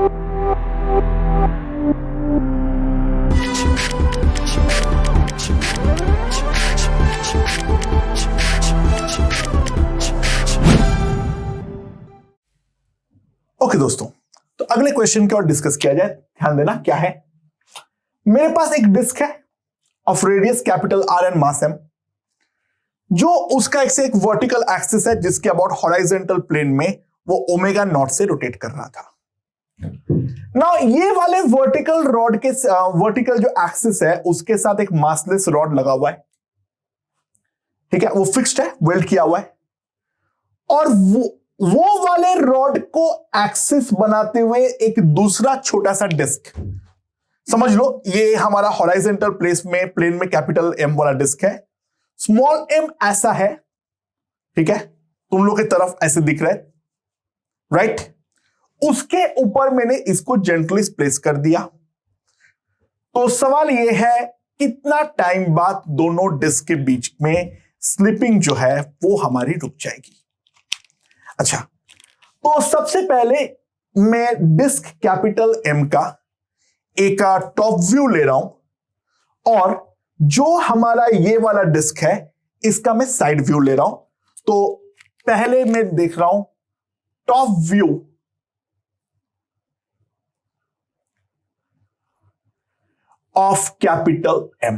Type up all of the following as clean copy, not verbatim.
Okay दोस्तों, तो अगले क्वेश्चन की ओर डिस्कस किया जाए। ध्यान देना क्या है। मेरे पास एक डिस्क है of radius capital R and mass M, जो उसका एक वर्टिकल एक्सिस है जिसके अबाउट हॉरिजॉन्टल प्लेन में वो ओमेगा नॉट से रोटेट कर रहा था। नाउ ये वाले वर्टिकल रॉड के वर्टिकल जो एक्सिस है उसके साथ एक मासलेस रॉड लगा हुआ है, ठीक है, वो फिक्स्ड है, वेल्ड किया हुआ है, और वो वाले रॉड को एक्सिस बनाते हुए एक दूसरा छोटा सा डिस्क, समझ लो ये हमारा हॉरिजॉन्टल प्लेन में कैपिटल एम वाला डिस्क है, स्मॉल एम ऐसा है, ठीक है, तुम लोग की तरफ ऐसे दिख रहा है, राइट। उसके ऊपर मैंने इसको जेंटली प्लेस कर दिया। तो सवाल यह है कितना टाइम बाद दोनों डिस्क के बीच में स्लिपिंग जो है वो हमारी रुक जाएगी। अच्छा, तो सबसे पहले मैं डिस्क कैपिटल एम का एक टॉप व्यू ले रहा हूं और जो हमारा ये वाला डिस्क है इसका मैं साइड व्यू ले रहा हूं। तो पहले मैं देख रहा हूं top view of capital M.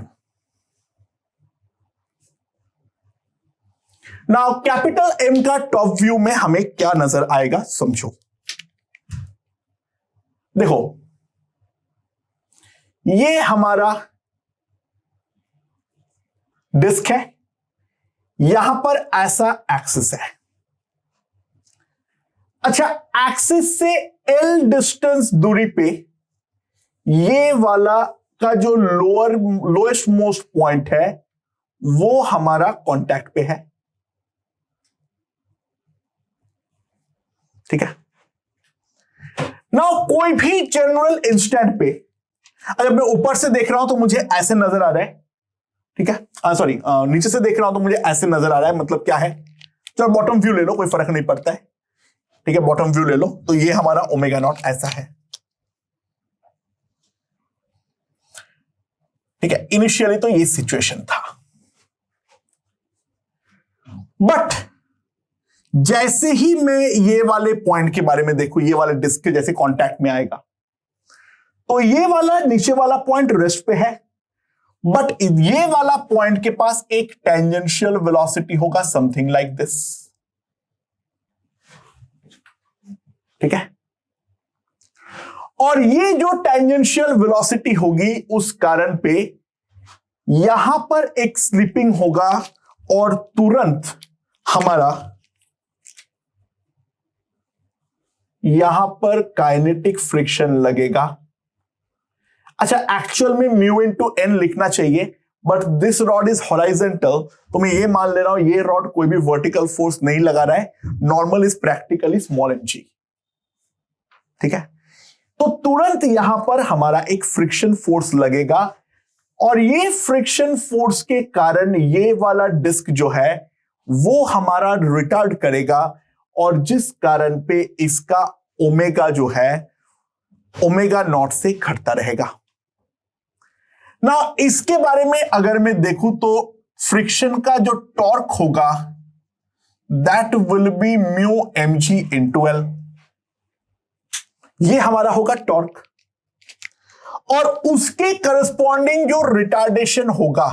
Now capital M का टॉप व्यू में हमें क्या नजर आएगा समझो। देखो ये हमारा डिस्क है, यहां पर ऐसा एक्सिस है। अच्छा, एक्सिस से एल डिस्टेंस दूरी पे ये वाला का जो लोएस्ट मोस्ट पॉइंट है वो हमारा कांटेक्ट पे है, ठीक है। नाउ कोई भी जनरल इंस्टेंट पे अगर मैं ऊपर से देख रहा हूं तो मुझे ऐसे नजर आ रहा है, ठीक है, सॉरी नीचे से देख रहा हूं तो मुझे ऐसे नजर आ रहा है, मतलब क्या है, चलो बॉटम व्यू ले लो, कोई फर्क नहीं पड़ता है, ठीक है, बॉटम व्यू ले लो। तो ये हमारा ओमेगा नॉट ऐसा है, ठीक है। इनिशियली तो ये सिचुएशन था, बट जैसे ही मैं ये वाले पॉइंट के बारे में देखूं, ये वाले डिस्क के जैसे कांटेक्ट में आएगा तो ये वाला नीचे वाला पॉइंट रेस्ट पे है, बट ये वाला पॉइंट के पास एक टेंजेंशियल वेलोसिटी होगा समथिंग लाइक दिस, ठीक है। और ये जो टेंजेंशियल वेलोसिटी होगी उस कारण पे यहां पर एक स्लिपिंग होगा और तुरंत हमारा यहां पर काइनेटिक फ्रिक्शन लगेगा। अच्छा, एक्चुअल में म्यू इनटू एन लिखना चाहिए, but this rod is horizontal, तो मैं ये मान ले रहा हूं ये रॉड कोई भी वर्टिकल फोर्स नहीं लगा रहा है, normal is practically small M G, ठीक है। तो तुरंत यहां पर हमारा एक फ्रिक्शन फोर्स लगेगा और ये फ्रिक्शन फोर्स के कारण ये वाला डिस्क जो है वो हमारा रिटार्ड करेगा और जिस कारण पे इसका ओमेगा जो है ओमेगा नॉट से घटता रहेगा। ना इसके बारे में अगर मैं देखूं तो फ्रिक्शन का जो टॉर्क होगा that will be mu M G into L, ये हमारा होगा टॉर्क, और उसके करस्पॉन्डिंग जो रिटार्डेशन होगा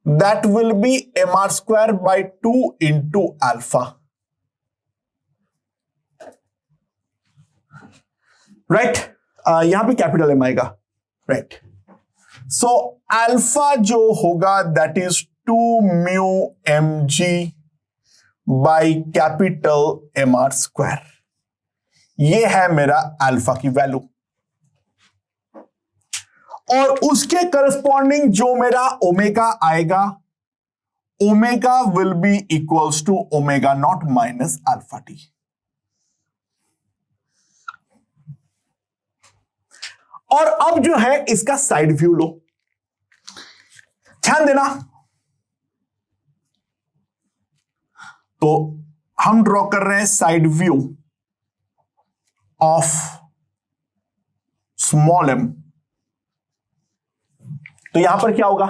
that will be M R square by 2 into alpha, right. यहां पे कैपिटल एम आएगा, राइट। सो अल्फा जो होगा that is 2 mu M G by capital M R square, ये है मेरा अल्फा की वैल्यू, और उसके करस्पॉन्डिंग जो मेरा ओमेगा आएगा, omega will be equals to omega naught minus alpha T. और अब जो है इसका साइड व्यू लो, ध्यान देना। तो हम ड्रॉ कर रहे हैं side view of small m, तो यहां पर क्या होगा,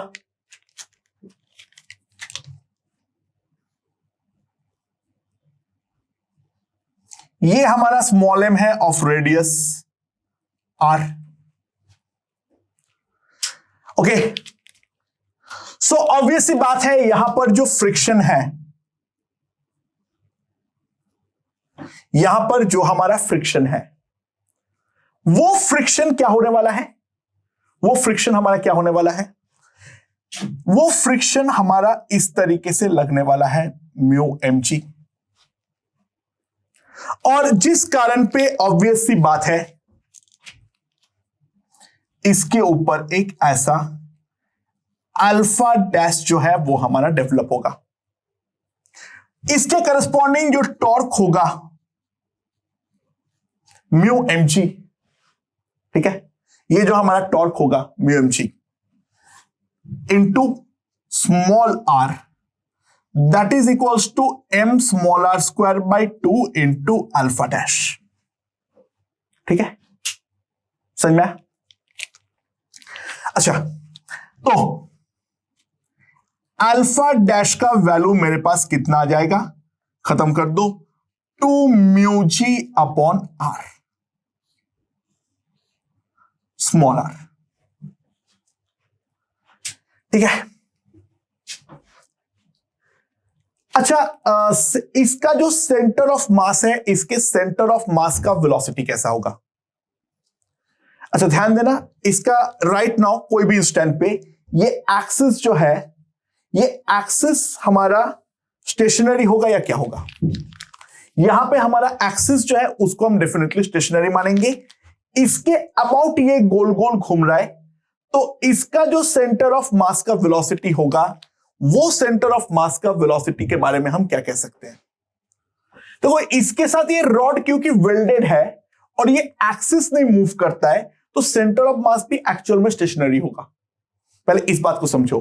ये हमारा स्मॉल m है of radius r। Okay, so obvious सी बात है, यहां पर जो फ्रिक्शन है, यहां पर जो हमारा फ्रिक्शन है, वो फ्रिक्शन क्या होने वाला है, वो फ्रिक्शन हमारा क्या होने वाला है, वो फ्रिक्शन हमारा इस तरीके से लगने वाला है म्यू mg। और जिस कारण पे ऑब्वियस सी बात है, इसके ऊपर एक ऐसा अल्फा डैश जो है वो हमारा डेवलप होगा। इसके करस्पॉन्डिंग जो टॉर्क होगा म्यू mg, ठीक है, ये जो हमारा टॉर्क होगा mu mg into small r, that is equals to m small r square by 2 into alpha dash. ठीक है, समझ में? अच्छा, तो अल्फा डैश का वैल्यू मेरे पास कितना आ जाएगा, खत्म कर दो, 2 mu G upon R small r। ठीक है, अच्छा, इसका जो सेंटर ऑफ मास है, इसके सेंटर ऑफ मास का वेलोसिटी कैसा होगा? अच्छा, ध्यान देना, इसका राइट नाउ कोई भी इंस्टेंट पे ये एक्सिस जो है, ये एक्सिस हमारा स्टेशनरी होगा या क्या होगा? यहां पे हमारा एक्सिस जो है उसको हम डेफिनेटली स्टेशनरी मानेंगे। इसके अबाउट ये गोल गोल घूम रहा है, तो इसका जो सेंटर ऑफ मास का वेलोसिटी होगा, वो सेंटर ऑफ मास का वेलोसिटी के बारे में हम क्या कह सकते हैं? देखो, इसके साथ ये रॉड क्योंकि वेल्डेड है और ये एक्सिस नहीं मूव करता है, तो सेंटर ऑफ मास भी एक्चुअल में स्टेशनरी होगा। पहले इस बात को समझो।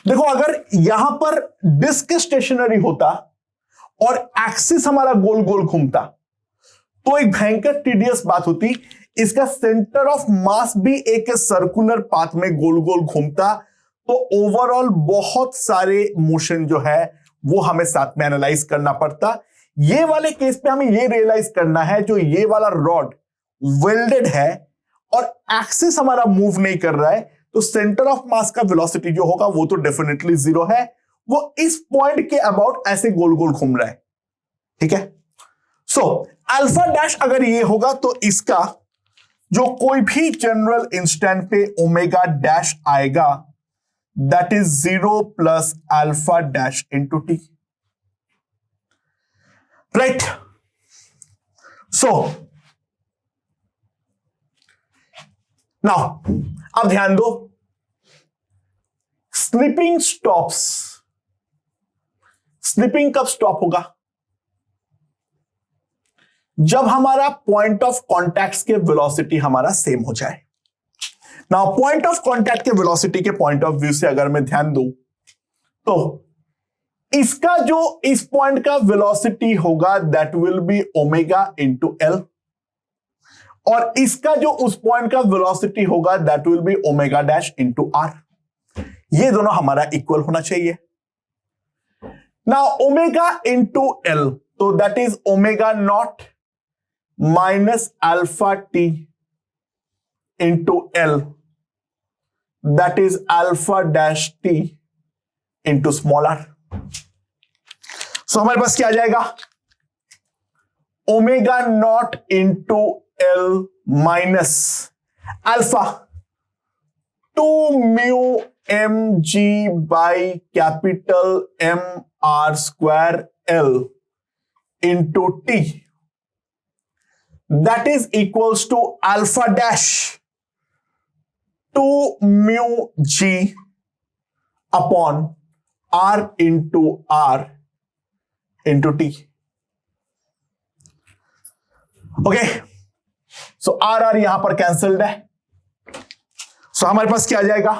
देखो, अगर यहां पर डिस्क स्टेशनरी होता और एक्सिस हमारा गोल गोल घूमता, तो एक भयंकर टीडियस बात होती। इसका सेंटर ऑफ मास भी एक सर्कुलर पाथ में गोल गोल घूमता, तो ओवरऑल बहुत सारे मोशन जो है वो हमें साथ में एनालाइज करना पड़ता। ये वाले केस पे हमें ये रियलाइज करना है, जो ये वाला रॉड वेल्डेड है और एक्सिस हमारा मूव नहीं कर रहा है, तो सेंटर ऑफ मास का वेलोसिटी जो होगा वो तो डेफिनेटली 0 है। वो इस पॉइंट के अबाउट ऐसे गोल गोल घूम रहा है। ठीक है, सो अल्फा डैश अगर ये होगा, तो इसका जो कोई भी जनरल इंस्टेंट पे ओमेगा डैश आएगा, that is 0 plus alpha dash into T. Right, so now अब ध्यान दो, स्लिपिंग स्टॉप्स। स्लिपिंग कब स्टॉप होगा? जब हमारा पॉइंट ऑफ कॉन्टैक्ट के वेलोसिटी हमारा सेम हो जाए। नाउ पॉइंट ऑफ कॉन्टैक्ट के वेलोसिटी के पॉइंट ऑफ व्यू से अगर मैं ध्यान दूं, तो इसका जो इस पॉइंट का वेलोसिटी होगा that will be omega into L, और इसका जो उस पॉइंट का वेलोसिटी होगा that will be omega dash into R. ये दोनों हमारा इक्वल होना चाहिए। नाउ ओमेगा इंटू एल, तो that is omega naught minus alpha T into L, that is alpha dash T into small R. सो हमारे पास क्या आ जाएगा? Omega naught into L minus alpha 2 mu M G by capital M R square L into T, that is equals to alpha dash 2 mu G upon R into T. Okay, so R यहां पर cancelled है। सो हमारे पास क्या आ जाएगा?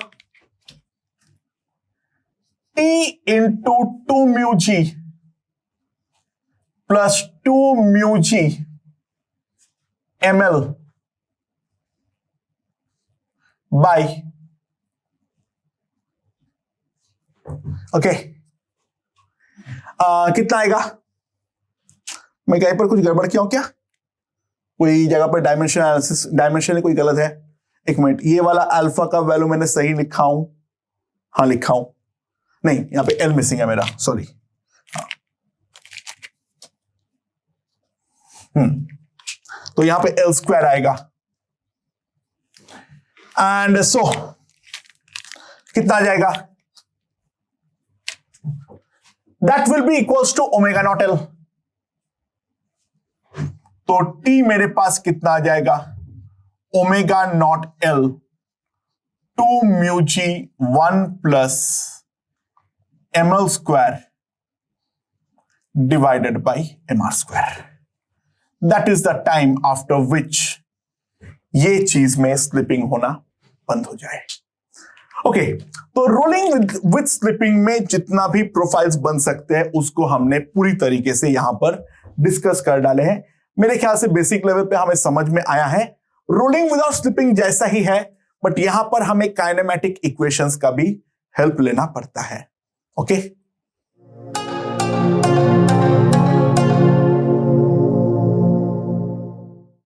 T into 2 mu जी plus 2 mu जी ml bye okay कितना आएगा? मैं कहीं पर कुछ गड़बड़ किया हूं क्या? कोई जगह पर डायमेंशन एनालिसिस डायमेंशन कोई गलत है? एक मिनट, ये वाला अल्फा का वैल्यू मैंने सही लिखा हूं? हाँ लिखा हूं, नहीं यहां पे एल मिसिंग है मेरा, सॉरी। तो यहां पे एल स्क्वायर आएगा एंड सो कितना आ जाएगा? That will be equals to omega naught L. तो टी मेरे पास कितना आ जाएगा? Omega naught L 2 mu G 1 plus M L square divided by M R square. That is the time after which ये चीज में स्लिपिंग होना बंद हो जाए। ओके तो रोलिंग विद स्लिपिंग में जितना भी प्रोफाइल्स बन सकते हैं उसको हमने पूरी तरीके से यहां पर डिस्कस कर डाले हैं। मेरे ख्याल से बेसिक लेवल पे हमें समझ में आया है। रोलिंग विदाउट स्लिपिंग जैसा ही है, बट यहां पर हमें काइनेमेटिक इक्वेशंस का भी हेल्प लेना पड़ता है। ओके